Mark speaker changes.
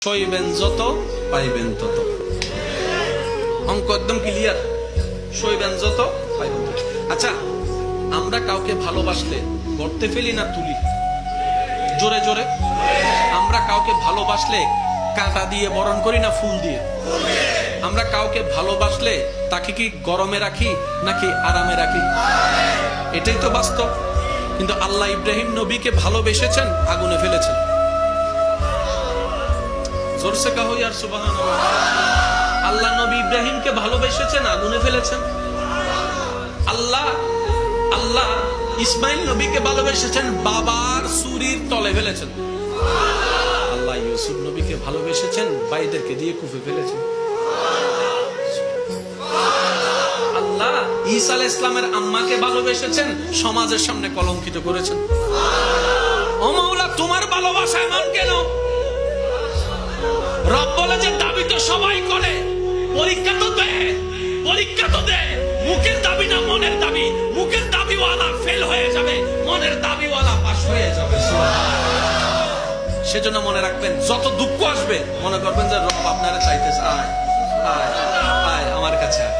Speaker 1: সইবেন যত পাইবেন তত। অঙ্ক একদম ক্লিয়ার। সইবেন যত পাইবেন তত। আচ্ছা, আমরা কাউকে ভালোবাসলে গর্তে ফেলি না তুলি? জোরে জোরে। আমরা কাউকে ভালোবাসলে কাঁটা দিয়ে বরণ করি না ফুল দিয়ে? আমরা কাউকে ভালোবাসলে তাকে কি গরমে রাখি নাকি আরামে রাখি? এটাই তো বাস্তব। কিন্তু আল্লাহ ইব্রাহিম নবীকে ভালোবেসেছেন, আগুনে ফেলেছেন। জোরসে কাহো ইয়ার সুবহানাল্লাহ। আল্লাহ নবী ইব্রাহিমকে ভালোবেসেছেন, আগুনে ফেলেছেন। আল্লাহ ইসমাইল নবীকে ভালোবেসেছেন, বাবার ছুরির তলে ফেলেছেন। আল্লাহ ইউসুফ নবীকে ভালোবেসেছেন, ভাইদেরকে দিয়ে কুফে ফেলেছেন। আল্লাহ ঈসা আলাইহিস সালামের আম্মাকে ভালোবেসেছেন, সমাজের সামনে কলঙ্কিত করেছেন। ও মাওলা, তোমার ভালোবাসা এমন কেন? রব বলে যে দাবি তো সবাই করে, পরীক্ষা তো দেয়, পরীক্ষা তো দেয়। মুখের দাবি না মনের দাবি। মুখের দাবিওয়ালা ফেল হয়ে যাবে, মনের দাবিওয়ালা পাস হয়ে যাবে। সেজন্য মনে রাখবেন, যত দুঃখ আসবে মনে করবেন যে রব আপনারা চাইতেছে, আয় আয় আয় আমার কাছে আয়।